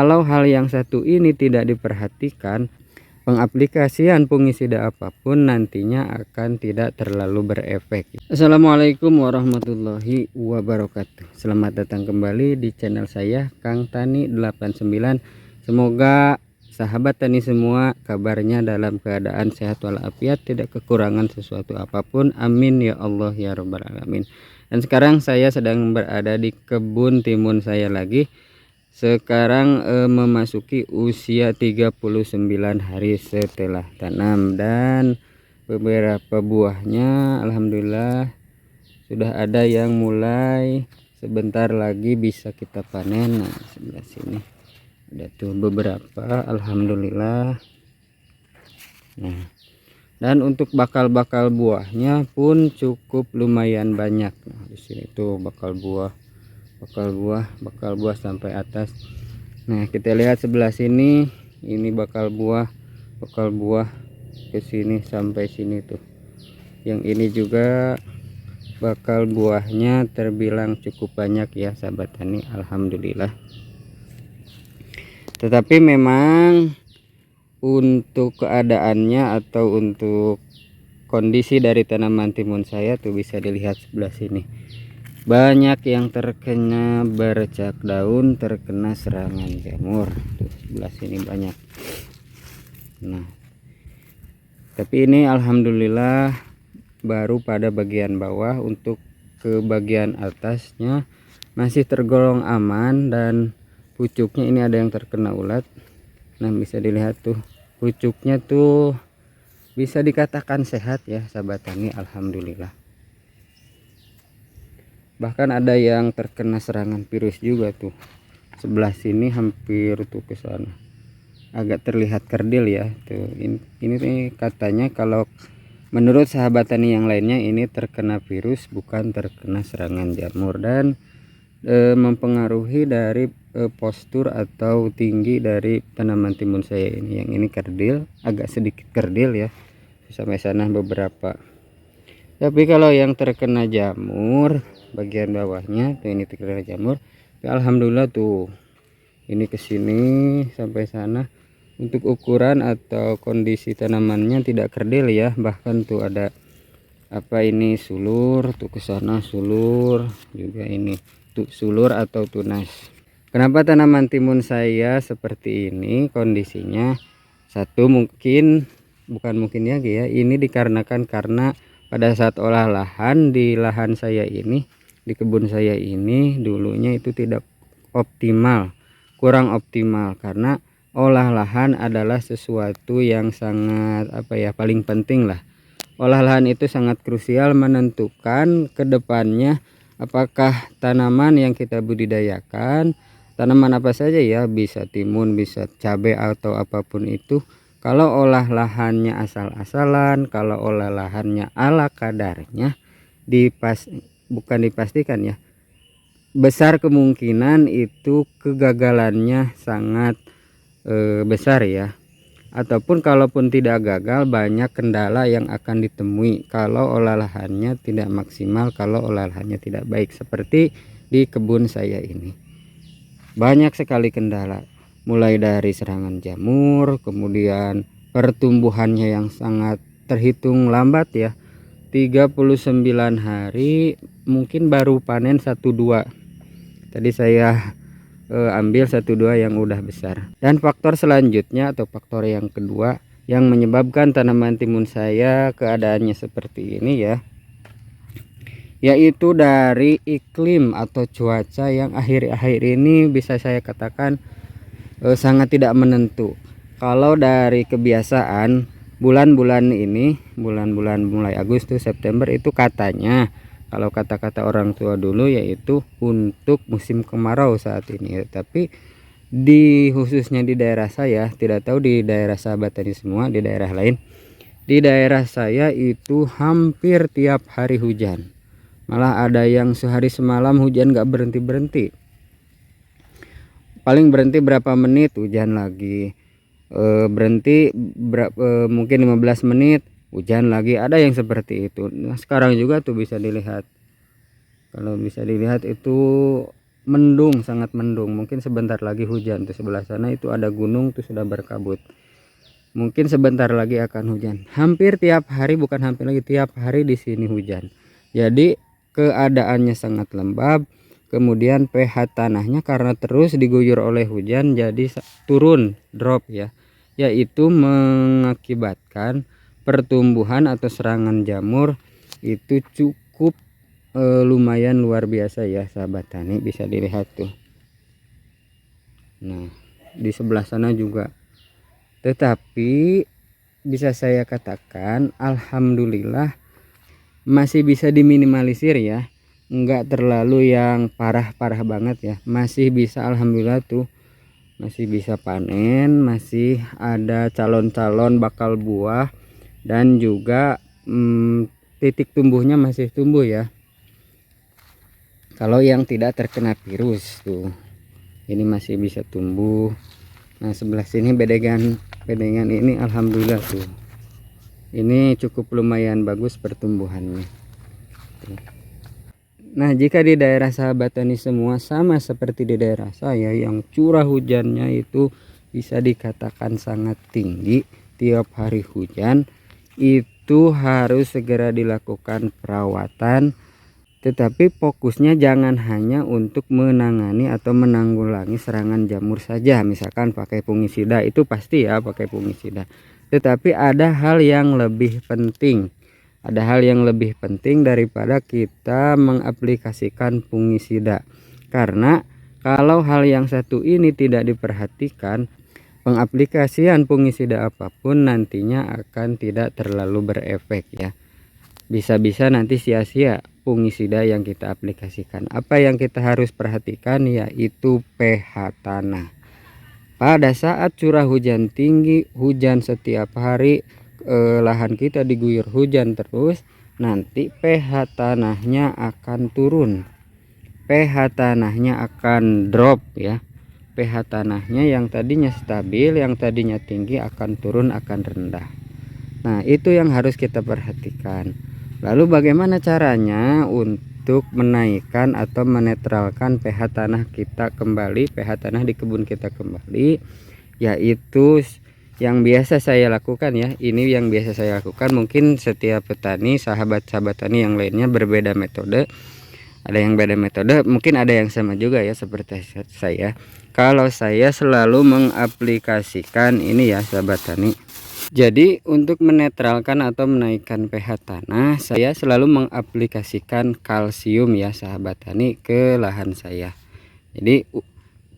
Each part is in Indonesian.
Kalau hal yang satu ini tidak diperhatikan, pengaplikasian fungisida apapun nantinya akan tidak terlalu berefek. Assalamualaikum warahmatullahi wabarakatuh. Selamat datang kembali di channel saya Kang Tani 89. Semoga sahabat tani semua kabarnya dalam keadaan sehat walafiat, tidak kekurangan sesuatu apapun. Amin ya Allah ya rabbal alamin. Dan sekarang saya sedang berada di kebun timun saya lagi. Sekarang memasuki usia 39 hari setelah tanam, dan beberapa buahnya alhamdulillah sudah ada yang mulai sebentar lagi bisa kita panen. Nah, sebelah sini ada tuh beberapa alhamdulillah. Nah, dan untuk bakal buahnya pun cukup lumayan banyak. Nah, di sini tuh bakal buah sampai atas. Nah, kita lihat sebelah sini, ini bakal buah ke sini sampai sini tuh. Yang ini juga bakal buahnya terbilang cukup banyak ya sahabat tani, alhamdulillah. Tetapi memang untuk keadaannya atau untuk kondisi dari tanaman timun saya tuh bisa dilihat sebelah sini. Banyak yang terkena bercak daun, terkena serangan jamur. Tuh, sebelah sini banyak. Nah, tapi ini alhamdulillah baru pada bagian bawah. Untuk ke bagian atasnya masih tergolong aman, dan pucuknya ini ada yang terkena ulat. Nah, bisa dilihat tuh pucuknya tuh bisa dikatakan sehat ya sahabat tani, alhamdulillah. Bahkan ada yang terkena serangan virus juga tuh. Sebelah sini hampir tuh ke sana. Agak terlihat kerdil ya. Tuh, ini katanya kalau menurut sahabat tani yang lainnya ini terkena virus, bukan terkena serangan jamur, dan mempengaruhi dari postur atau tinggi dari tanaman timun saya ini. Yang ini kerdil, agak sedikit kerdil ya. Sampai sana beberapa. Tapi kalau yang terkena jamur bagian bawahnya tuh, ini terkena jamur, alhamdulillah tuh ini kesini sampai sana. Untuk ukuran atau kondisi tanamannya tidak kerdil ya, bahkan tuh ada apa ini sulur tuh ke sana, sulur juga, ini tuh sulur atau tunas. Kenapa tanaman timun saya seperti ini kondisinya? Satu, bukan mungkin ya, ini dikarenakan karena pada saat olah lahan di lahan saya ini, di kebun saya ini dulunya itu tidak optimal, kurang optimal. Karena olah lahan adalah sesuatu yang sangat paling penting lah. Olah lahan itu sangat krusial menentukan kedepannya apakah tanaman yang kita budidayakan, tanaman apa saja ya, bisa timun, bisa cabai atau apapun itu, kalau olah lahannya asal-asalan, kalau olah lahannya ala kadarnya, bukan dipastikan ya, besar kemungkinan itu kegagalannya sangat besar ya. Ataupun kalaupun tidak gagal, banyak kendala yang akan ditemui kalau olah lahannya tidak maksimal, kalau olah lahannya tidak baik. Seperti di kebun saya ini banyak sekali kendala, mulai dari serangan jamur, kemudian pertumbuhannya yang sangat terhitung lambat ya, 39 hari mungkin baru panen 1-2. Tadi saya ambil 1-2 yang udah besar. Dan faktor selanjutnya atau faktor yang kedua yang menyebabkan tanaman timun saya keadaannya seperti ini ya, yaitu dari iklim atau cuaca yang akhir-akhir ini bisa saya katakan sangat tidak menentu. Kalau dari kebiasaan bulan-bulan ini, bulan-bulan mulai Agustus September itu katanya, kalau kata-kata orang tua dulu, yaitu untuk musim kemarau saat ini. Tapi khususnya di daerah saya, tidak tahu di daerah sahabat tadi semua, di daerah lain, di daerah saya itu hampir tiap hari hujan. Malah ada yang sehari semalam hujan gak berhenti-berhenti. Paling berhenti berapa menit hujan lagi, berhenti mungkin 15 menit hujan lagi, ada yang seperti itu. Nah, sekarang juga tuh bisa dilihat, kalau bisa dilihat itu mendung, sangat mendung. Mungkin sebentar lagi hujan. Tuh sebelah sana itu ada gunung tuh sudah berkabut. Mungkin sebentar lagi akan hujan. Hampir tiap hari, bukan hampir lagi, tiap hari di sini hujan. Jadi keadaannya sangat lembab. Kemudian pH tanahnya karena terus diguyur oleh hujan jadi turun, drop ya. Yaitu mengakibatkan pertumbuhan atau serangan jamur itu cukup lumayan luar biasa ya sahabat tani, bisa dilihat tuh. Nah di sebelah sana juga, tetapi bisa saya katakan alhamdulillah masih bisa diminimalisir ya, enggak terlalu yang parah-parah banget ya, masih bisa alhamdulillah tuh, masih bisa panen, masih ada calon-calon bakal buah, dan juga titik tumbuhnya masih tumbuh ya. Kalau yang tidak terkena virus tuh, ini masih bisa tumbuh. Nah sebelah sini bedengan ini alhamdulillah tuh, ini cukup lumayan bagus pertumbuhannya. Nah jika di daerah sahabat tani semua sama seperti di daerah saya yang curah hujannya itu bisa dikatakan sangat tinggi, tiap hari hujan, itu harus segera dilakukan perawatan. Tetapi fokusnya jangan hanya untuk menangani atau menanggulangi serangan jamur saja. Misalkan pakai fungisida, itu pasti ya pakai fungisida. Tetapi ada hal yang lebih penting. Ada hal yang lebih penting daripada kita mengaplikasikan fungisida. Karena kalau hal yang satu ini tidak diperhatikan, pengaplikasian fungisida apapun nantinya akan tidak terlalu berefek ya. Bisa-bisa nanti sia-sia fungisida yang kita aplikasikan. Apa yang kita harus perhatikan yaitu pH tanah. Pada saat curah hujan tinggi, hujan setiap hari, lahan kita diguyur hujan terus, nanti pH tanahnya akan turun. pH tanahnya akan drop ya. pH tanahnya yang tadinya stabil, yang tadinya tinggi akan turun, akan rendah. Nah itu yang harus kita perhatikan. Lalu bagaimana caranya untuk menaikkan atau menetralkan pH tanah kita kembali, pH tanah di kebun kita kembali, yaitu yang biasa saya lakukan ya. Ini yang biasa saya lakukan, mungkin setiap petani, sahabat-sahabat tani yang lainnya berbeda metode. Ada yang beda metode, mungkin ada yang sama juga ya seperti saya. Kalau saya selalu mengaplikasikan ini ya sahabat tani. Jadi untuk menetralkan atau menaikkan pH tanah, saya selalu mengaplikasikan kalsium ya sahabat tani ke lahan saya. Jadi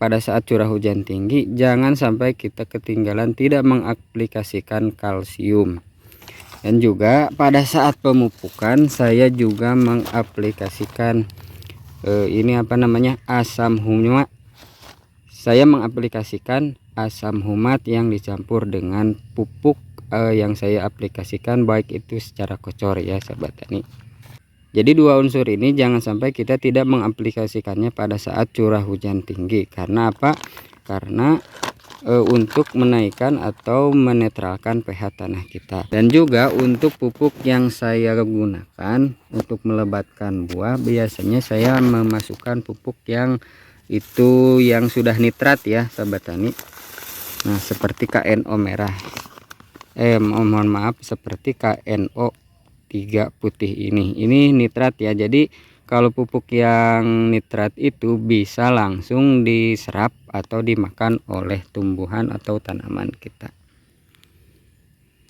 pada saat curah hujan tinggi jangan sampai kita ketinggalan tidak mengaplikasikan kalsium. Dan juga pada saat pemupukan saya juga mengaplikasikan ini apa namanya, asam humat. Saya mengaplikasikan asam humat yang dicampur dengan pupuk yang saya aplikasikan, baik itu secara kocor ya sahabat tani. Jadi dua unsur ini jangan sampai kita tidak mengaplikasikannya pada saat curah hujan tinggi. Karena apa? Karena untuk menaikkan atau menetralkan pH tanah kita. Dan juga untuk pupuk yang saya gunakan untuk melebatkan buah, biasanya saya memasukkan pupuk yang itu yang sudah nitrat ya sahabat tani. Nah seperti KNO merah, mohon maaf, seperti KNO 3 putih ini nitrat ya. Jadi kalau pupuk yang nitrat itu bisa langsung diserap atau dimakan oleh tumbuhan atau tanaman kita.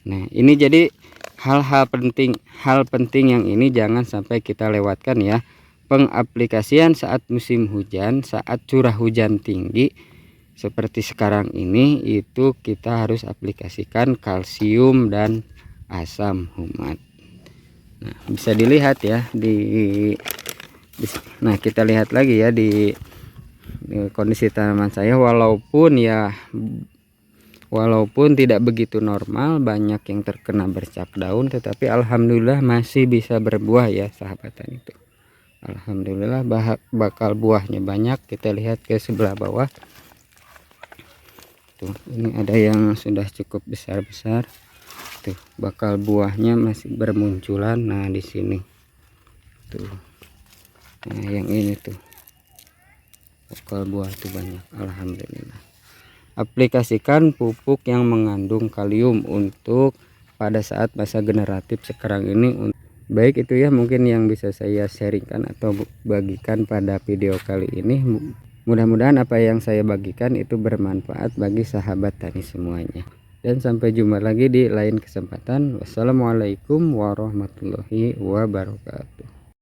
Nah ini jadi hal penting yang ini jangan sampai kita lewatkan ya. Pengaplikasian saat musim hujan, saat curah hujan tinggi seperti sekarang ini, itu kita harus aplikasikan kalsium dan asam humat. Nah bisa dilihat ya nah kita lihat lagi ya di kondisi tanaman saya, walaupun tidak begitu normal, banyak yang terkena bercak daun, tetapi alhamdulillah masih bisa berbuah ya sahabat tani itu. Alhamdulillah bakal buahnya banyak. Kita lihat ke sebelah bawah tuh, ini ada yang sudah cukup besar-besar tuh, bakal buahnya masih bermunculan. Nah di sini tuh, nah yang ini tuh Lokal buah tuh banyak, alhamdulillah. Aplikasikan pupuk yang mengandung kalium untuk pada saat masa generatif sekarang ini. Baik, itu ya mungkin yang bisa saya sharingkan atau bagikan pada video kali ini. Mudah-mudahan apa yang saya bagikan itu bermanfaat bagi sahabat tani semuanya. Dan sampai jumpa lagi di lain kesempatan. Wassalamualaikum warahmatullahi wabarakatuh.